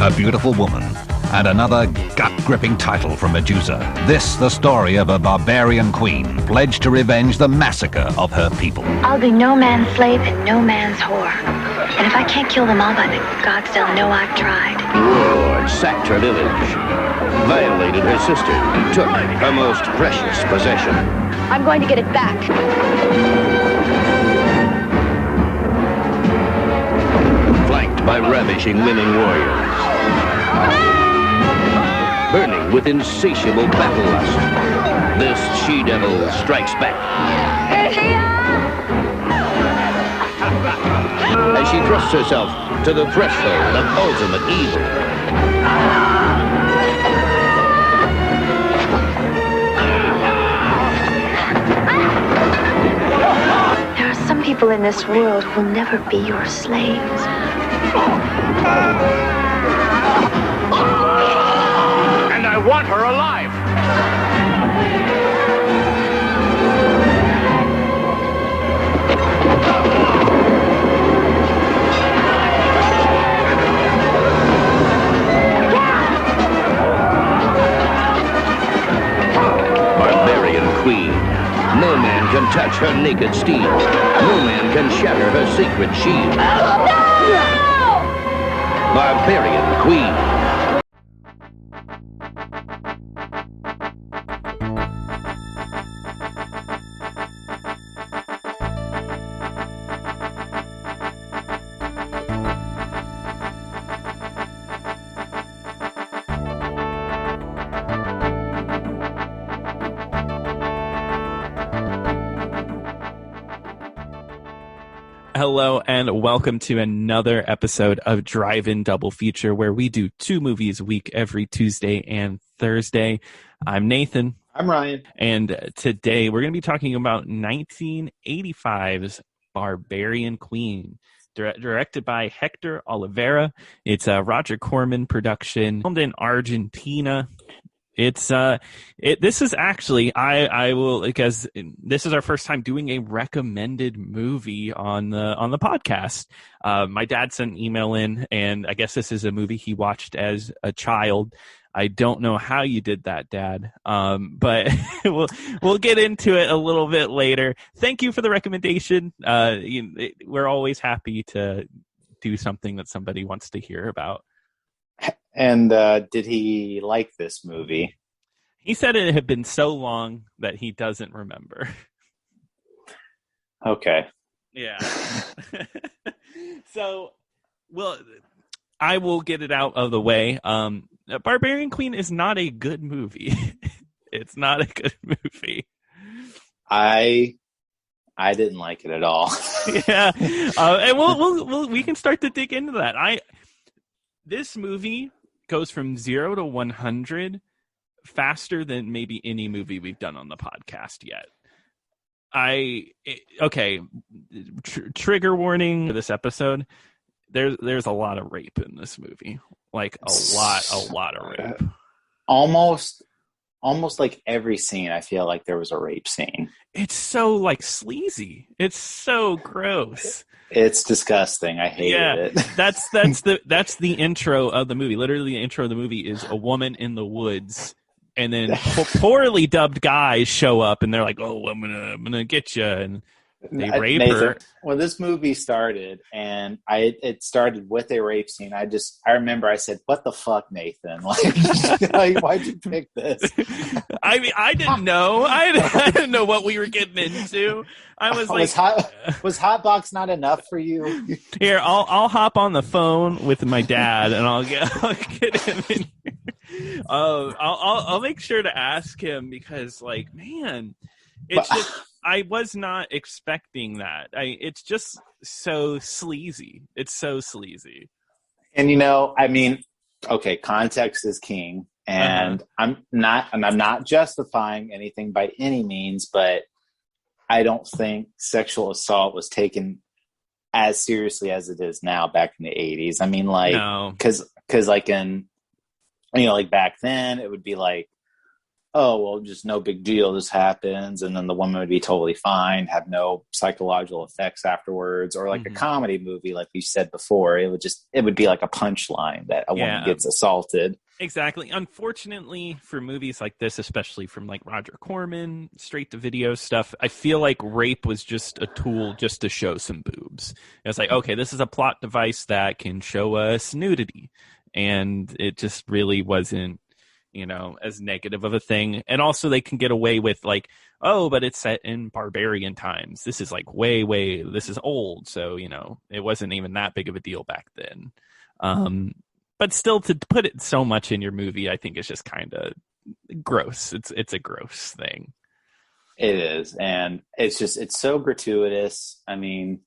a beautiful woman, and another gut-gripping title from Medusa. This, the story of a barbarian queen pledged to revenge the massacre of her people. I'll be no man's slave and no man's whore. And if I can't kill them all by the gods, they'll know I've tried. Warlord sacked her village, violated her sister, took her most precious possession. I'm going to get it back. Flanked by ravishing women warriors. Burning with insatiable battle lust, this she-devil strikes back. As she thrusts herself to the threshold of ultimate evil. There are some people in this world who will never be your slaves. And I want her alive. Barbarian queen. No man can touch her naked steel. No man can shatter her sacred shield. No! Barbarian queen. Hello and welcome to another episode of Drive-In Double Feature, where we do 2 movies a week every Tuesday and Thursday. I'm Nathan. I'm Ryan. And today we're going to be talking about 1985's Barbarian Queen, directed by Hector Oliveira. It's a Roger Corman production, filmed in Argentina. It's this is actually I will, because this is our first time doing a recommended movie on the podcast. My dad sent an email in, and I guess this is a movie he watched as a child. I don't know how you did that, Dad. But we'll get into it a little bit later. Thank you for the recommendation. We're always happy to do something that somebody wants to hear about. And did he like this movie? He said it had been so long that he doesn't remember. Okay. Yeah. So, well, I will get it out of the way. Barbarian Queen is not a good movie. It's not a good movie. I didn't like it at all. Yeah. And we can start to dig into that. This movie goes from 0 to 100 faster than maybe any movie we've done on the podcast yet. Trigger warning for this episode. There's a lot of rape in this movie. Like a lot of rape. Almost like every scene, I feel like there was a rape scene. It's so like sleazy. It's so gross. It's disgusting. I hated it. That's the intro of the movie. Literally, the intro of the movie is a woman in the woods, and then poorly dubbed guys show up, and they're like, "Oh, I'm gonna get you," and they rape her. When this movie started, and it started with a rape scene, I remember I said, "What the fuck, Nathan? Like why'd you pick this?" I mean, I didn't know. I didn't know what we were getting into. I was like, was Hotbox not enough for you? Here, I'll hop on the phone with my dad, and I'll get him in here. I'll make sure to ask him, because, like, man, it's just, I was not expecting that. It's just so sleazy. It's so sleazy. And I mean, okay, context is king, and I'm not justifying anything by any means, but I don't think sexual assault was taken as seriously as it is now back in the 80s. I mean, like, because like in, like back then it would be like, oh, well, just no big deal, this happens, and then the woman would be totally fine, have no psychological effects afterwards. Or like a comedy movie, like you said before, it would be like a punchline that a woman gets assaulted. Exactly. Unfortunately, for movies like this, especially from like Roger Corman, straight to video stuff, I feel like rape was just a tool just to show some boobs. It's like, okay, this is a plot device that can show us nudity. And it just really wasn't, as negative of a thing. And also they can get away with like, oh, but it's set in barbarian times. This is like this is old. So, it wasn't even that big of a deal back then. But still, to put it so much in your movie, I think is just kind of gross. It's a gross thing. It is. And it's so gratuitous. I mean,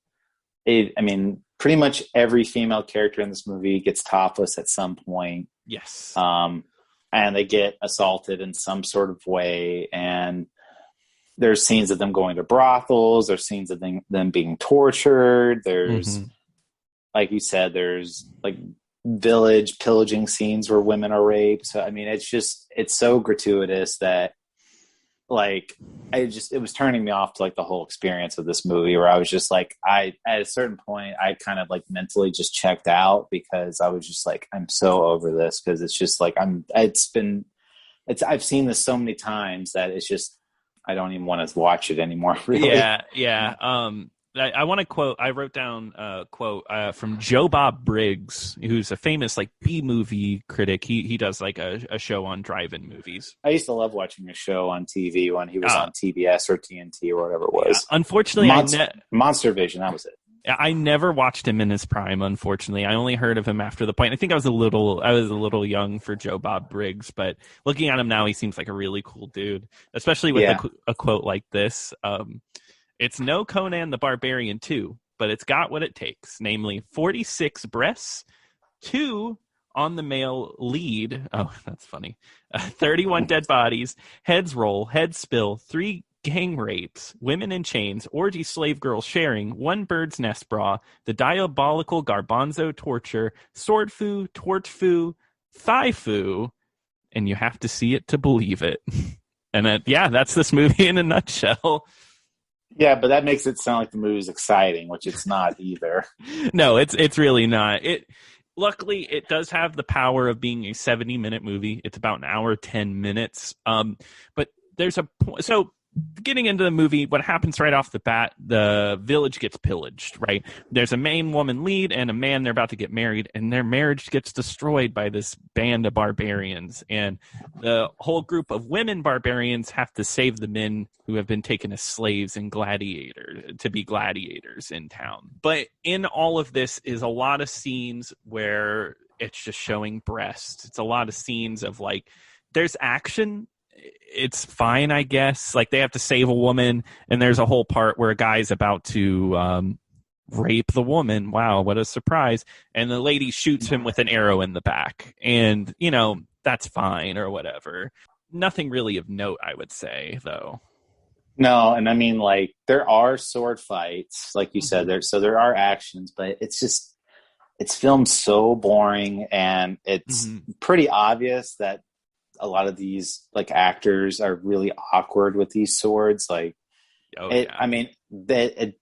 pretty much every female character in this movie gets topless at some point. Yes. And they get assaulted in some sort of way. And there's scenes of them going to brothels. There's scenes of them being tortured. There's, like you said, there's like village pillaging scenes where women are raped. So, I mean, it's so gratuitous that like, it was turning me off to like the whole experience of this movie, where I was just like, at a certain point, I kind of like mentally just checked out, because I was just like, I'm so over this, because it's just like, I've seen this so many times that it's just, I don't even want to watch it anymore. Really. Yeah. I want to quote, I wrote down a quote from Joe Bob Briggs, who's a famous like B-movie critic. He does like a show on drive-in movies. I used to love watching a show on TV when he was on TBS or TNT or whatever it was. Yeah. Unfortunately, Monster Vision, that was it. I never watched him in his prime, unfortunately. I only heard of him after the point. I think I was a little young for Joe Bob Briggs, but looking at him now, he seems like a really cool dude, especially with a quote like this. It's no Conan the Barbarian 2, but it's got what it takes, namely 46 breasts, 2 on the male lead. Oh, that's funny. 31 dead bodies, heads roll, heads spill, 3 gang rapes, women in chains, orgy slave girls sharing, 1 bird's nest bra, the diabolical garbanzo torture, sword foo, torch foo, thigh foo, and you have to see it to believe it. And that's this movie in a nutshell. Yeah, but that makes it sound like the movie's exciting, which it's not either. No, it's really not. Luckily, it does have the power of being a 70-minute movie. It's about an hour, 10 minutes. But there's a point. So getting into the movie, what happens right off the bat, the village gets pillaged, right? There's a main woman lead and a man, they're about to get married, and their marriage gets destroyed by this band of barbarians. And the whole group of women barbarians have to save the men who have been taken as slaves and to be gladiators in town. But in all of this is a lot of scenes where it's just showing breasts. It's a lot of scenes of like, there's action. It's fine, I guess. Like, they have to save a woman, and there's a whole part where a guy's about to rape the woman. Wow, what a surprise. And the lady shoots him with an arrow in the back. And, that's fine or whatever. Nothing really of note, I would say, though. No, and I mean, like, there are sword fights, like you said, there are actions, but it's filmed so boring, and it's pretty obvious that a lot of these like actors are really awkward with these swords. Like, I mean, there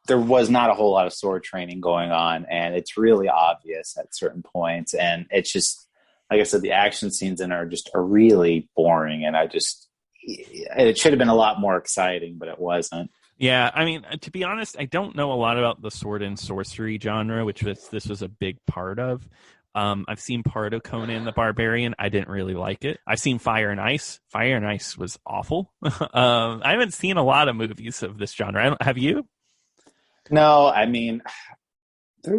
was not a whole lot of sword training going on, and it's really obvious at certain points. And it's just, like I said, the action scenes in are really boring. And it should have been a lot more exciting, but it wasn't. Yeah, I mean, to be honest, I don't know a lot about the sword and sorcery genre, which this was a big part of. I've seen part of Conan the Barbarian. I didn't really like it. I've seen Fire and Ice. Fire and Ice was awful. I haven't seen a lot of movies of this genre. Have you? No, I mean, there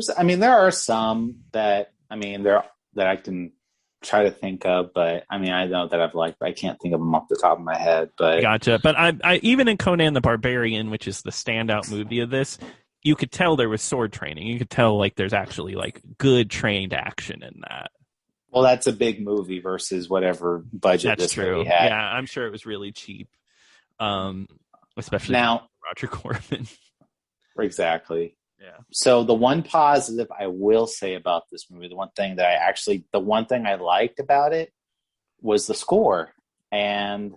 are some that I can try to think of, but I mean, I know that I've liked, but I can't think of them off the top of my head. But gotcha. But I even in Conan the Barbarian, which is the standout movie of this, you could tell there was sword training. You could tell like there's actually like good trained action in that. Well, that's a big movie versus whatever budget this movie had. Yeah, I'm sure it was really cheap, especially now Roger Corman. Exactly. Yeah. So the one positive I will say about this movie, the one thing I liked about it was the score. and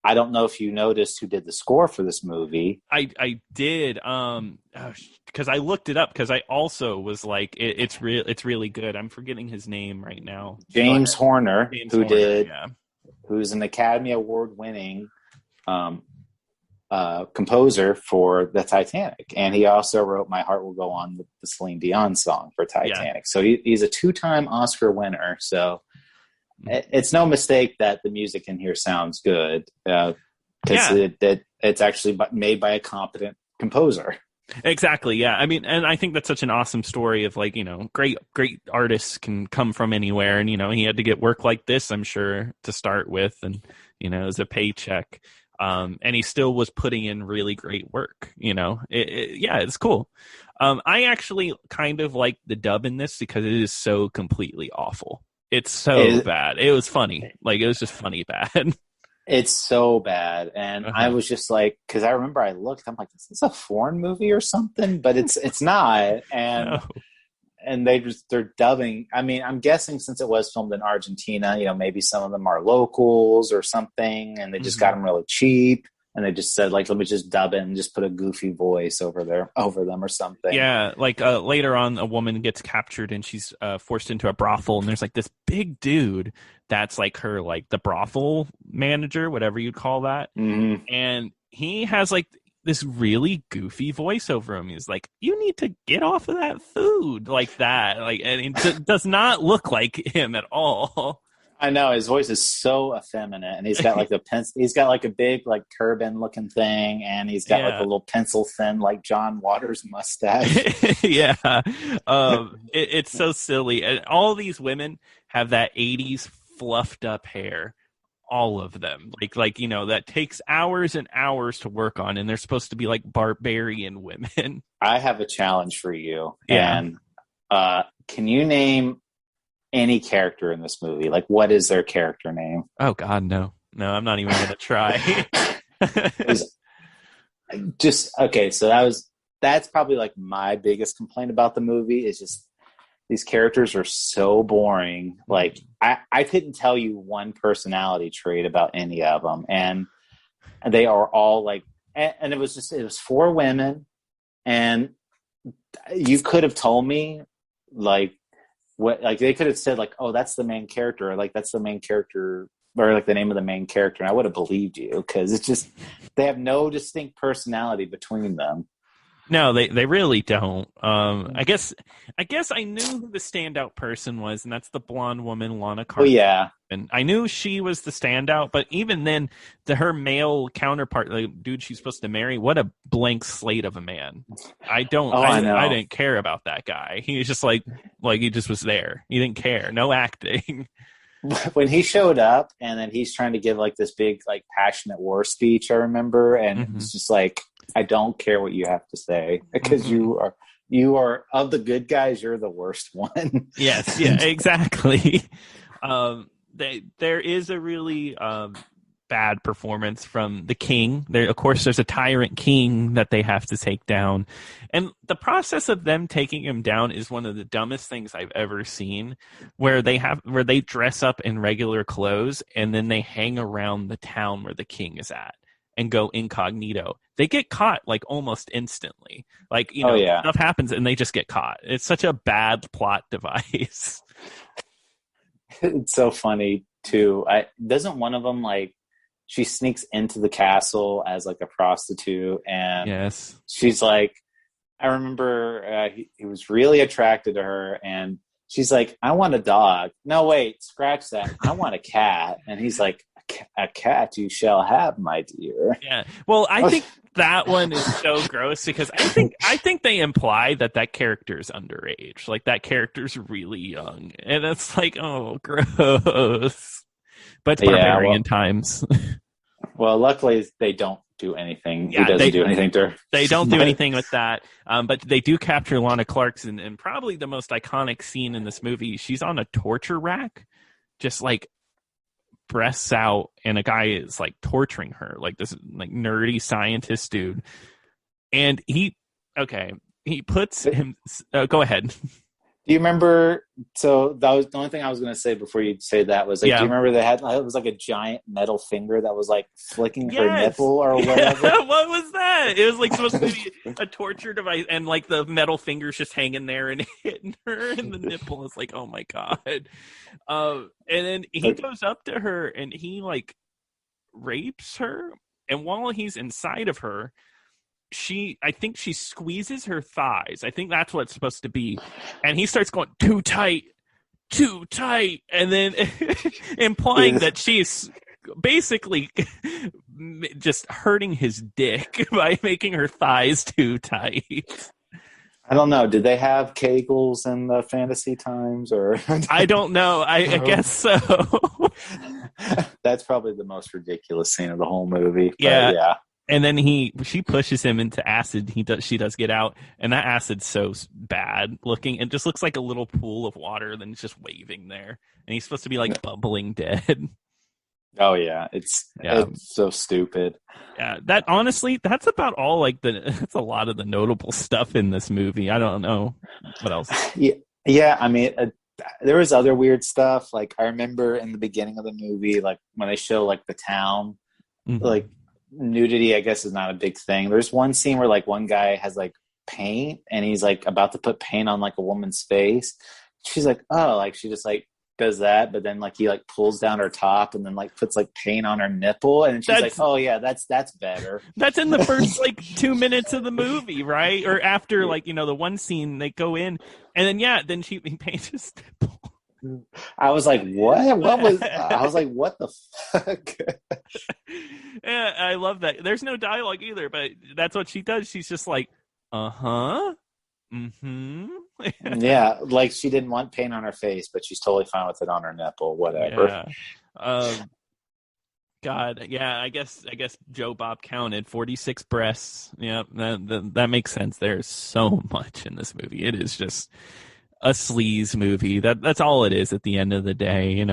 I don't know if you noticed who did the score for this movie. I did, because I looked it up because I also was like, it's really good. I'm forgetting his name right now. James Horner, yeah. who's an Academy Award winning composer for the Titanic, and he also wrote "My Heart Will Go On," the Celine Dion song for Titanic. Yeah. So he's a 2-time Oscar winner. So it's no mistake that the music in here sounds good, because it's actually made by a competent composer. Exactly. Yeah. I mean, and I think that's such an awesome story of like, great artists can come from anywhere. And, he had to get work like this, I'm sure, to start with. And, as a paycheck. And he still was putting in really great work. It's cool. I actually kind of like the dub in this because it is so completely awful. It's so bad. It was funny. Like, it was just funny bad. It's so bad. And I was just like, because I remember I looked, I'm like, is this a foreign movie or something? But it's not. And No. and they're dubbing. I mean, I'm guessing since it was filmed in Argentina, maybe some of them are locals or something, and they just got them really cheap. And they just said, like, let me just dub it and just put a goofy voice over them or something. Yeah, like later on, a woman gets captured and she's forced into a brothel, and there's like this big dude that's like her, like the brothel manager, whatever you'd call that. Mm-hmm. And he has like this really goofy voice over him. He's like, "You need to get off of that food," like that. Like, and it does not look like him at all. I know his voice is so effeminate, and he's got like he's got like a big like turban looking thing, and he's got like a little pencil thin like John Waters mustache. Yeah, it's so silly, and all these women have that 80s fluffed up hair. All of them, like that takes hours and hours to work on, and they're supposed to be like barbarian women. I have a challenge for you, yeah. And can you name any character in this movie? Like, what is their character name? Oh God, no, I'm not even gonna try. Okay, so that's probably like my biggest complaint about the movie is just these characters are so boring. Like, I couldn't tell you one personality trait about any of them, and they are all like, and it was 4 women, and you could have told me like what, like they could have said like, oh, that's the main character, or like that's the main character, or like the name of the main character, and I would have believed you, because it's just they have no distinct personality between them. No, they really don't. I guess I knew who the standout person was, and that's the blonde woman, Lana Carter. Oh yeah, and I knew she was the standout, but even then, her male counterpart, the dude she's supposed to marry, what a blank slate of a man. I didn't care about that guy. He was just like he just was there. He didn't care. No acting. When he showed up, and then he's trying to give like this big like passionate war speech, I remember, and it's just like, I don't care what you have to say, because you are of the good guys, you're the worst one. Yes, yeah, exactly. There is a really bad performance from the king. Of course, there's a tyrant king that they have to take down, and the process of them taking him down is one of the dumbest things I've ever seen. Where they dress up in regular clothes, and then they hang around the town where the king is at and go incognito. They get caught like almost instantly. Like, stuff happens and they just get caught. It's such a bad plot device. It's so funny too. Doesn't one of them, like, she sneaks into the castle as like a prostitute, and yes, she's like, I remember he was really attracted to her, and she's like, I want a dog. No, wait, scratch that. I want a cat. And he's like, a cat you shall have, my dear. Yeah. Well, I think that one is so gross, because I think they imply that character is underage. Like, that character's really young. And it's like, oh, gross. But it's barbarian times. Well, luckily they don't do anything. Yeah, he doesn't do anything to her. They don't do anything with that. But they do capture Lana Clarkson, and probably the most iconic scene in this movie. She's on a torture rack, just like breasts out, and a guy is like torturing her, like this like nerdy scientist dude. And he puts him. Go ahead. Do you remember? So that was the only thing I was going to say before you say that was like, do you remember they had it was like a giant metal finger that was like flicking her nipple or whatever? What was that? It was like supposed to be a torture device, and like the metal finger's just hanging there and hitting her, and the nipple is like, oh my god. And then he goes up to her and he like rapes her, and while he's inside of her, I think she squeezes her thighs. I think that's what it's supposed to be. And he starts going too tight, and then implying that she's basically just hurting his dick by making her thighs too tight. I don't know. Did they have Kegels in the fantasy times, or I don't know. I guess so. That's probably the most ridiculous scene of the whole movie. Yeah. And then she pushes him into acid. She does get out, and that acid's so bad looking. It just looks like a little pool of water, then it's just waving there, and he's supposed to be like bubbling dead. Oh yeah, it's so stupid. Yeah, that's about all. That's a lot of the notable stuff in this movie. I don't know what else. Yeah. I mean, there was other weird stuff. Like I remember in the beginning of the movie, like when they show like the town, like. Nudity, I guess, is not a big thing. There's one scene where like one guy has like paint and he's like about to put paint on like a woman's face. She's like, oh, like she just like does that, but then like he like pulls down her top and then like puts like paint on her nipple, and she's like, oh yeah, that's better. That's in the first like 2 minutes of the movie, right? Or after like, the one scene they go in and then then he paints his nipple. I was like, what? I was like, what the fuck? Yeah, I love that. There's no dialogue either, but that's what she does. She's just like, uh-huh. Mm-hmm. Yeah, like she didn't want paint on her face, but she's totally fine with it on her nipple, whatever. Yeah. God, yeah, I guess Joe Bob counted 46 breasts. Yeah, that makes sense. There's so much in this movie. It is just a sleaze movie. That's all it is at the end of the day.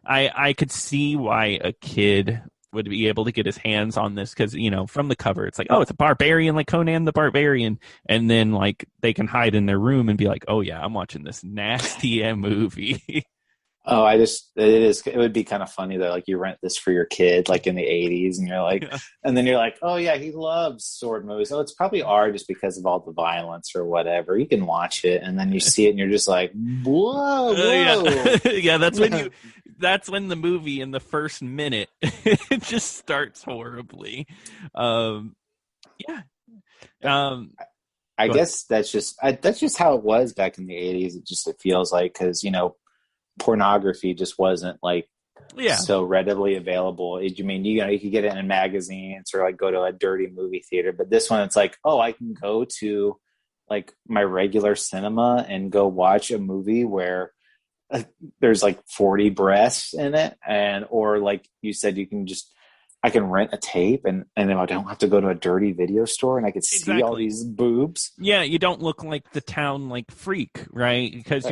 I could see why a kid would be able to get his hands on this because from the cover it's like, oh, it's a barbarian, like Conan the Barbarian, and then like they can hide in their room and be like, oh yeah, I'm watching this nasty movie. Oh, it would be kind of funny that like you rent this for your kid like in the 80s and you're like, and then you're like, oh yeah, he loves sword movies. Oh, it's probably R just because of all the violence or whatever. You can watch it and then you see it and you're just like, whoa. Yeah, that's when the movie in the first minute it just starts horribly. I guess that's just how it was back in the 80s. It feels like, because pornography just wasn't like so readily available. You could get it in magazines or like go to a dirty movie theater, but this one it's like, oh, I can go to like my regular cinema and go watch a movie where there's like 40 breasts in it, or like you said, I can rent a tape and then I don't have to go to a dirty video store and I can see all these boobs. Yeah, you don't look like the town like freak, right? Because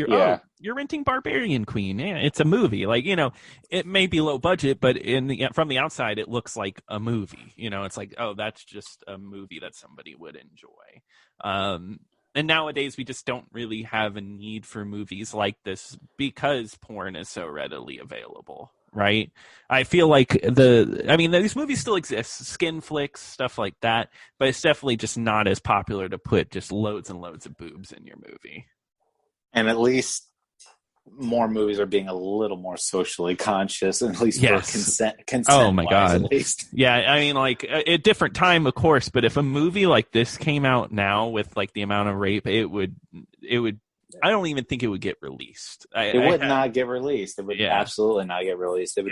you're renting Barbarian Queen. Yeah, it's a movie. Like, it may be low budget, but from the outside it looks like a movie. It's like, oh, that's just a movie that somebody would enjoy. And nowadays we just don't really have a need for movies like this because porn is so readily available. Right. I feel like these movies still exist, skin flicks, stuff like that, but it's definitely just not as popular to put just loads and loads of boobs in your movie. And at least more movies are being a little more socially conscious, at least for consent. Oh my God. At least. Yeah. I mean, like a different time, of course, but if a movie like this came out now with like the amount of rape, it would, I don't even think it would get released. It would not get released. It would absolutely not get released. There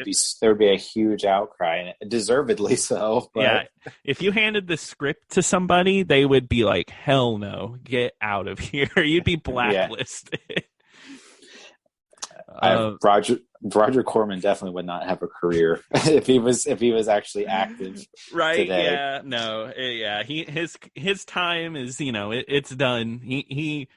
would be a huge outcry, and deservedly so. But. Yeah, if you handed the script to somebody, they would be like, "Hell no, get out of here!" You'd be blacklisted. Roger Corman definitely would not have a career if he was actually active. Right? Today. Yeah. No. Yeah. His time is it's done. He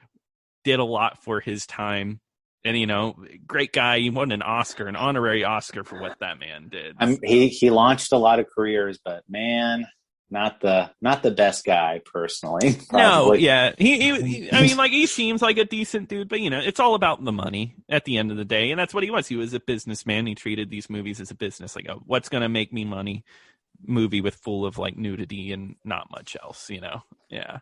did a lot for his time, and great guy. He won an honorary Oscar for what that man did. He launched a lot of careers, but man, not the best guy personally. No, Probably. yeah. He I mean, like, he seems like a decent dude, but, it's all about the money at the end of the day. And that's what he was. He was a businessman. He treated these movies as a business, like, what's going to make me money movie with full of, like, nudity and not much else, Yeah.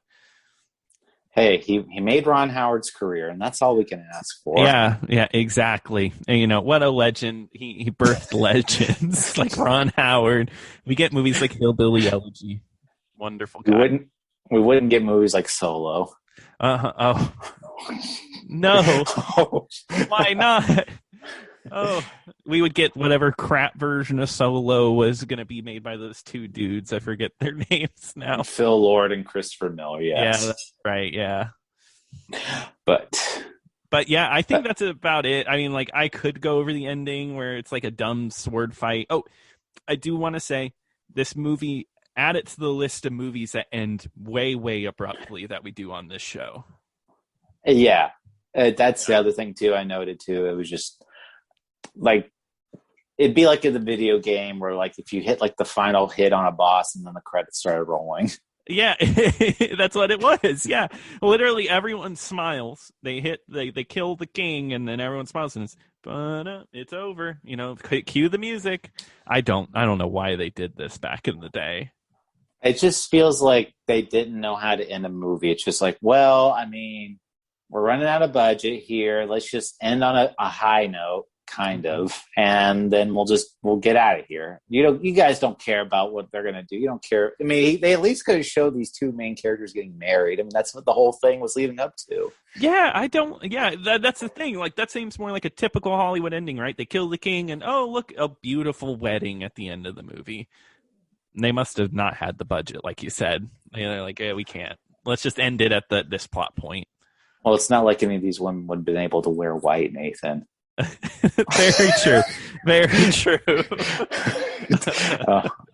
Hey, he made Ron Howard's career, and that's all we can ask for. Yeah, exactly. And, what a legend. He birthed legends like Ron Howard. We get movies like Hillbilly Elegy. Wonderful guy. We wouldn't get movies like Solo. Oh. No. Why not? Oh, we would get whatever crap version of Solo was going to be made by those two dudes. I forget their names now. Phil Lord and Christopher Miller, yes. Yeah, that's right, yeah. But yeah, I think that's about it. I mean, like, I could go over the ending where it's like a dumb sword fight. Oh, I do want to say this movie, add it to the list of movies that end way, way abruptly that we do on this show. Yeah, that's the other thing, too, I noted, too. It was just, like, it'd be like in the video game where, like, if you hit, like, the final hit on a boss and then the credits started rolling. Yeah, that's what it was. Yeah, literally everyone smiles. They kill the king, and then everyone smiles, and it's over. Cue the music. I don't know why they did this back in the day. It just feels like they didn't know how to end a movie. It's just like, well, I mean, we're running out of budget here. Let's just end on a high note, kind of, and then we'll get out of here. You guys don't care about what they're gonna do. You don't care. I mean, they at least could have showed these two main characters getting married. I mean, that's what the whole thing was leading up to. Yeah, I don't. Yeah, that's the thing. Like, that seems more like a typical Hollywood ending, right? They kill the king, and oh, look, a beautiful wedding at the end of the movie. They must have not had the budget, like you said. They're like, yeah, we can't. Let's just end it at this plot point. Well, it's not like any of these women would have been able to wear white, Nathan. Very true. Very true.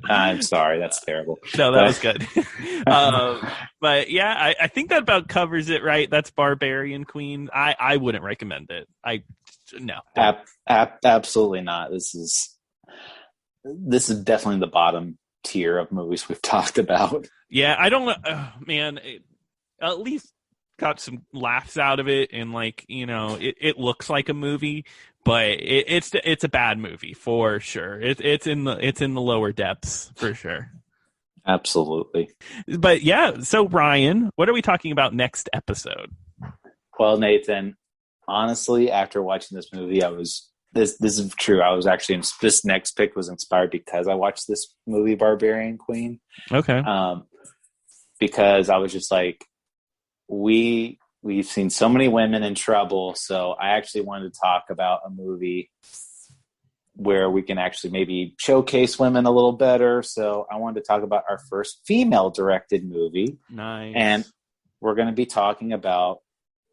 I'm sorry. That's terrible. No, that was good. But yeah, I think that about covers it, right? That's Barbarian Queen. I wouldn't recommend it. No. Absolutely not. This is definitely the bottom tier of movies we've talked about. Yeah, I don't man, at least got some laughs out of it, and, like, it looks like a movie, but it's a bad movie for sure. It's in the lower depths for sure. Absolutely. But yeah, so Ryan, what are we talking about next episode? Well, Nathan, honestly, after watching this movie, this is true. I was actually this next pick was inspired because I watched this movie, Barbarian Queen. Okay. Because I was just like, we've seen so many women in trouble, so I actually wanted to talk about a movie where we can actually maybe showcase women a little better. So I wanted to talk about our first female-directed movie. Nice. And we're going to be talking about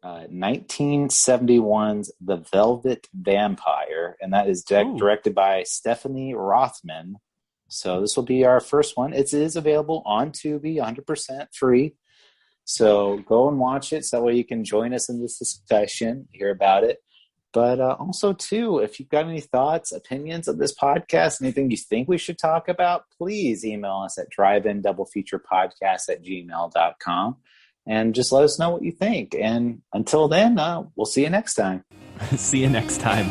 1971's The Velvet Vampire, and that is directed by Stephanie Rothman. So this will be our first one. It is available on Tubi, 100% free. So go and watch it, so that way you can join us in this discussion, hear about it. But also, too, if you've got any thoughts, opinions of this podcast, anything you think we should talk about, please email us at drive-in-double-feature-podcast@gmail.com. And just let us know what you think. And until then, we'll see you next time. See you next time.